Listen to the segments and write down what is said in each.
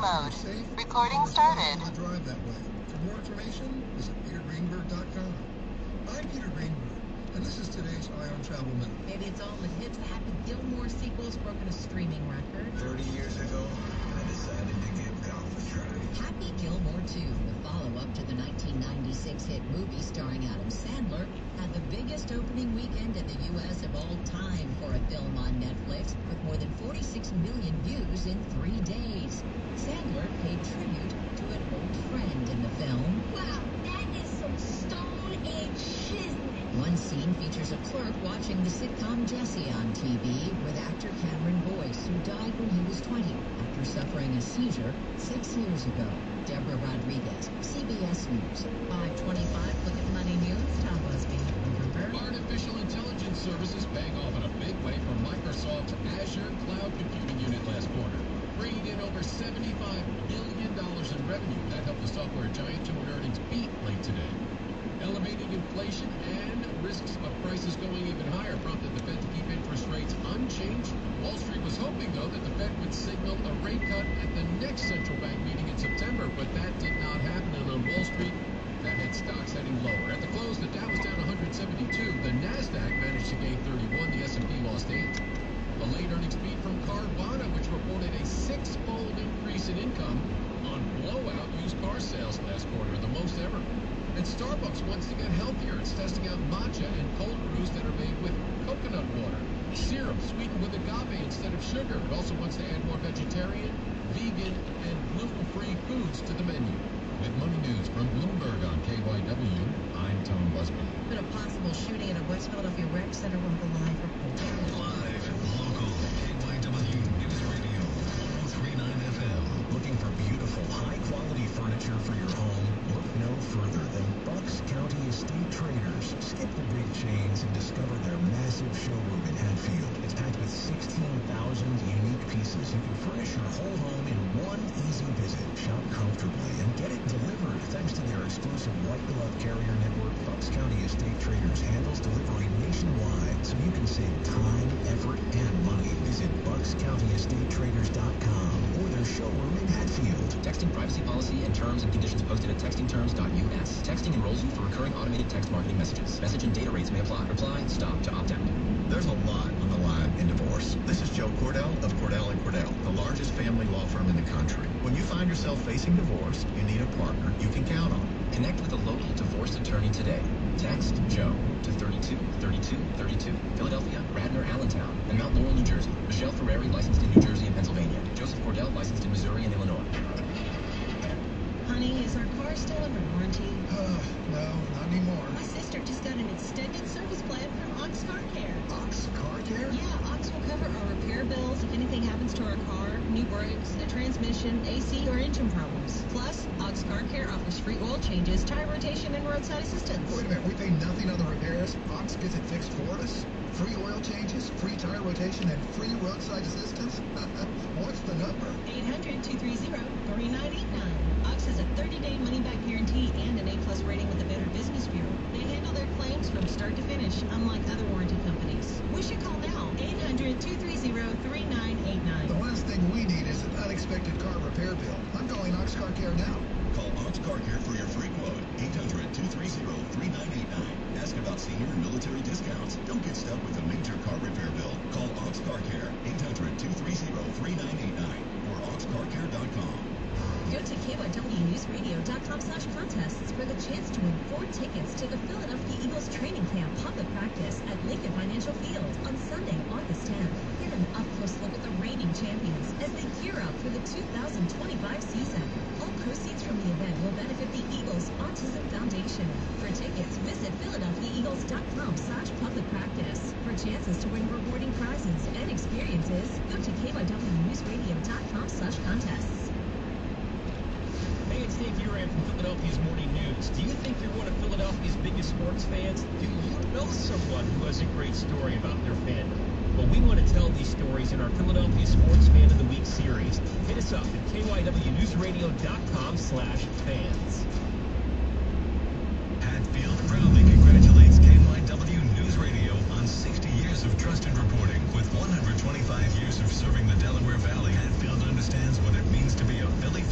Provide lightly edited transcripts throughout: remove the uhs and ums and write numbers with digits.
mode. Safe, Recording started. Drive that way. For more information, visit petergreenberg.com. I'm Peter Greenberg, and this is today's Eye on Travel Minute. Maybe it's all the hits. The Happy Gilmore sequel's broken a streaming record. 30 years ago, I decided to give golf a try. Happy Gilmore 2, the follow-up to the 1996 hit movie starring Adam Sandler, had the biggest opening weekend in the U.S. of all time for a film on Netflix, with more than 46 million views in 3 days. Sandler paid tribute to an old friend in the film. Wow, that is some stone-age shiznit. One scene features a clerk watching the sitcom Jessie on TV with actor Cameron Boyce, who died when he was 20 after suffering a seizure 6 years ago. Deborah Rodriguez, CBS News. 525, look at Money News. Tom Busby. Artificial intelligence services paying off in a big way for Microsoft's Azure Cloud Computing Unit last quarter, bringing in over $75 billion in revenue. That helped the software giant to an earnings beat late today. Elevated inflation and risks of prices going even higher prompted the Fed to keep interest rates unchanged. Wall Street was hoping, though, that the Fed would signal a rate cut at the next central bank meeting in September, but that did not happen. And on Wall Street, that had stocks heading lower. At the close, the Dow was down 172. The Nasdaq managed to gain 31. The S&P lost 8. A late earnings beat from Carvana, which reported a 6-fold increase in income on blowout used car sales last quarter, the most ever. And Starbucks wants to get healthier. It's testing out matcha and cold brews that are made with coconut water, syrup sweetened with agave instead of sugar. It also wants to add more vegetarian, vegan, and gluten-free foods to the menu. With Money News from Bloomberg on KYW, I'm Tom Busby. Been a possible shooting at a West Philadelphia rec center. We'll have a live report. Live, local, KYW News Radio, 103.9 FM. Looking for beautiful, high-quality furniture for your home? Look no further than Bucks County Estate Traders. Skip the big chains and discover their massive showroom in Hatfield. It's packed with 16,000 unique pieces. You can furnish your whole home in one easy visit. Shop comfortably and get it delivered. Thanks to their exclusive white glove carrier network, Bucks County Estate Traders handles delivery nationwide, so you can save time, effort, and money. Visit BucksCountyEstateTraders.com or their showroom in Hatfield. Texting privacy policy and terms and conditions posted at textingterms.us. Texting enrolls you for recurring automated text marketing messages. Message and data rates may apply. Reply, stop to opt out. There's a lot on the line in divorce. This is Joe Cordell of Cordell & Cordell, the largest family law firm in the country. When you find yourself facing divorce, you need a partner you can count on. Connect with a local divorce attorney today. Text Joe to 32 32 32. Philadelphia, Radnor, Allentown, and Mount Laurel, New Jersey. Michelle Ferrari, licensed in New Jersey and Pennsylvania. Joseph Cordell, licensed in Missouri and Illinois. Honey, is our car still under warranty? No, not anymore. My sister just got an extended service plan from Ox Car Care. Ox Car Care? Yeah, Ox will cover our repair bills if anything happens to our car, new brakes, the transmission, AC, or engine problems. Plus, Ox Car Care offers free oil changes, tire rotation, and roadside assistance. Wait a minute, we pay nothing on the repairs? Ox gets it fixed for us? Free oil changes, free tire rotation, and free roadside assistance? What's the number? 800-230-3989. Ox has a 30-day money-back guarantee and an A-plus rating with the Better Business Bureau. They handle their claims from start to finish, unlike other warranty companies. We should call now. 800-230-3989. The last thing we need is an unexpected car repair bill. I'm calling Ox Car Care now. Call Ox Car Care for your free quote. 800-230-3989. Ask about senior and military discounts. Don't get stuck with a major car repair bill. Call Ox Car Care. 800-230-3989 or oxcarcare.com. Go to KYWNewsRadio.com/contests for the chance to win 4 tickets to the Philadelphia Eagles training camp public practice at Lincoln Financial Field on Sunday, August 10th. Get an up-close look at the reigning champions as they gear up for the 2025 season. All proceeds from the event will benefit the Eagles Autism Foundation. For tickets, visit PhiladelphiaEagles.com/public practice. For chances to win rewarding prizes and experiences, go to KYWNewsRadio.com/contests. Hey, it's Dave Uran from Philadelphia's Morning News. Do you think you're one of Philadelphia's biggest sports fans? Do you know someone who has a great story about their fandom? Well, we want to tell these stories in our Philadelphia Sports Fan of the Week series. Hit us up at KYWNewsRadio.com/fans. Hatfield proudly congratulates KYW News Radio on 60 years of trusted reporting. With 125 years of serving the Delaware Valley, Hatfield understands what it means to be a Philly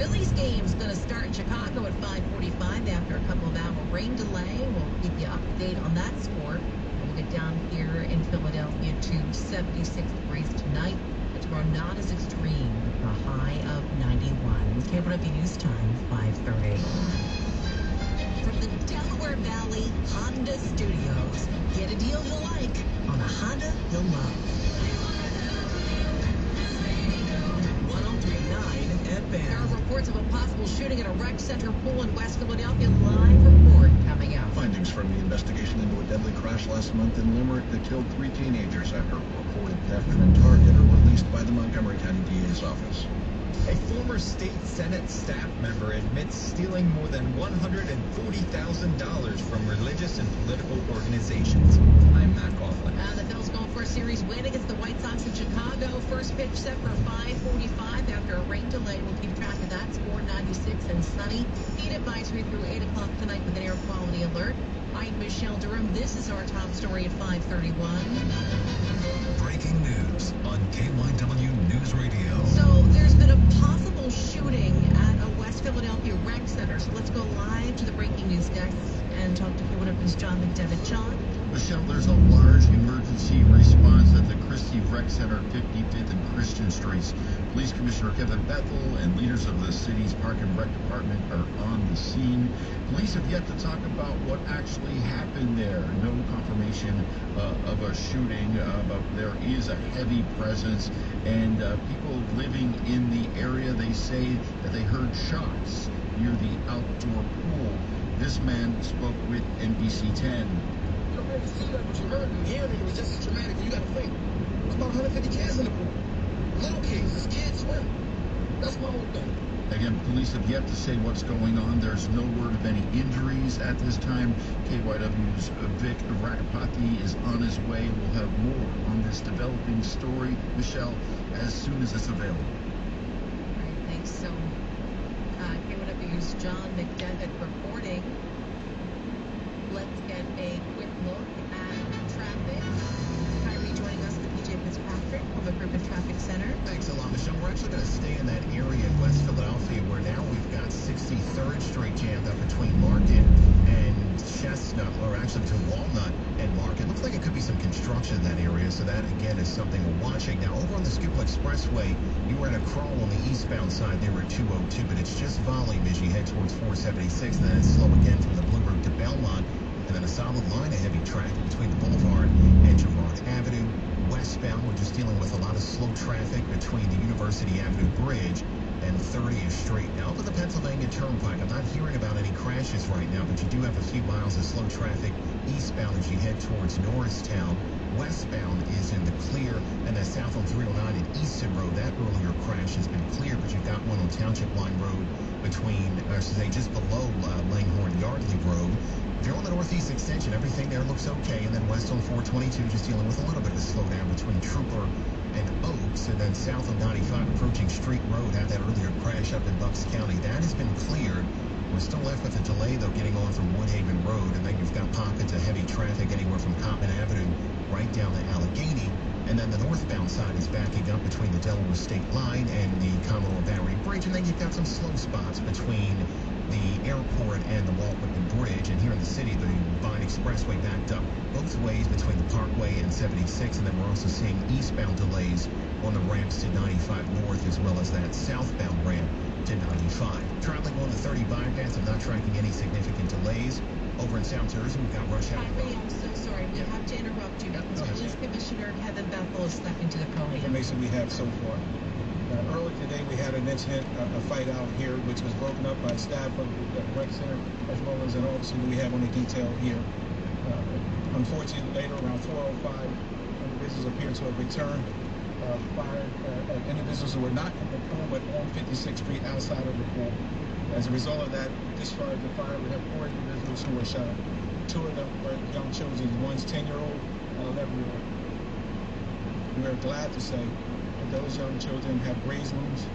Phillies game's going to start in Chicago at 5:45 after a couple of hour rain delay. We'll keep you up to date on that score. We'll get down here in Philadelphia to 76 degrees tonight. Tomorrow not as extreme, with a high of 91. KYW News Time, 5:30. From the Delaware Valley Honda Studios, get a deal you'll like on a Honda you'll love. 103.9 FM. There are reports of a possible shooting at a rec center pool in West Philadelphia. Live report coming out. Findings from the investigation into a deadly crash last month in Limerick that killed 3 teenagers after reported theft from Target are released by the Montgomery County DA's office. A former state Senate staff member admits stealing more than $140,000 from religious and political organizations. I'm Matt Coughlin. The Phils going for a series win against the White Sox in Chicago. First pitch set for 5:45 after a rain delay. We'll keep track of that. Score 96 and sunny. Heat advisory through 8 o'clock tonight with an air quality alert. I'm Michelle Durham. This is our top story at 5:31. Breaking news on KYW News Radio. So there's been a possible shooting at a West Philadelphia rec center. So let's go live to the breaking news desk and talk to KYW's John McDevitt. John? Michelle, there's a large emergency response at the Christie Rec Center, 55th and Christian Streets. Police Commissioner Kevin Bethel and leaders of the city's Park and Rec Department are on the scene. Police have yet to talk about what actually happened there. No confirmation of a shooting, but there is a heavy presence. And people living in the area, they say that they heard shots near the outdoor pool. This man spoke with NBC 10. You don't really see that, but you heard and hearing it was just as traumatic. You got to think. There's about 150 kids in the pool. Little kids. It's kids swim. That's my whole thing. Again, police have yet to say what's going on. There's no word of any injuries at this time. KYW's Vic Rakapati is on his way. We'll have more on this developing story, Michelle, as soon as it's available. All right, thanks. So, KYW's John McDevitt reporting. Let's get a quick look at traffic. Kyrie joining us, the PJ Fitzpatrick, Public Urban Traffic Center. Thanks a lot, Michelle. We're actually going to stay in that area in West Philadelphia where now we've got 63rd Street jammed up between Market and Chestnut, or actually between Walnut and Market. Looks like it could be some construction in that area, so that again is something we're watching. Now over on the Schuylkill Expressway, you were at a crawl on the eastbound side there at 202, but it's just volume as you head towards 476, and then it's slow again from the Blue Route to Belmont. And then a solid line of heavy traffic between the Boulevard and Girard Avenue. Westbound, we're just dealing with a lot of slow traffic between the University Avenue Bridge and 30th Street. Now, over the Pennsylvania Turnpike, I'm not hearing about any crashes right now, but you do have a few miles of slow traffic eastbound as you head towards Norristown. Westbound is in the clear, and then south on 309 at Easton Road. That earlier crash has been clear, but you've got one on Township Line Road between, or I should say, just below Langhorne Yardley Road. If you're on the Northeast Extension, everything there looks okay. And then west on 422, just dealing with a little bit of a slowdown between Trooper and Oaks. And then south on 95, approaching Street Road, had that earlier crash up in Bucks County. That has been cleared. We're still left with a delay, though, getting on from Woodhaven Road. And then you've got pockets of heavy traffic anywhere from Cottman Avenue right down to Allegheny. And then the northbound side is backing up between the Delaware State Line and the Commodore Barry Bridge. And then you've got some slow spots between the airport and the Walt Whitman Bridge. And here in the city, the Vine Expressway backed up both ways between the Parkway and 76. And then we're also seeing eastbound delays on the ramps to 95 North, as well as that southbound ramp to 95. Traveling on the 30 bypass, I'm not tracking any significant delays. Over in South Jersey, we've got rush hour. Kyrie, I'm so sorry. We have to interrupt you because Police Commissioner Kevin Bethel is stepping to the podium. Information we have so far. Earlier today, we had an incident, a fight out here, which was broken up by staff of the rec center, as well as an officer that we have on the detail here. Unfortunately, later around 4:05, individuals appear to have returned, fired at individuals who were not in the pool, but on 56th Street outside of the pool. As a result of that discharge of fire, we have 4 individuals who were shot. 2 of them were young children. One's 10-year-old and 11-year-old. We are glad to say that those young children have grazed wounds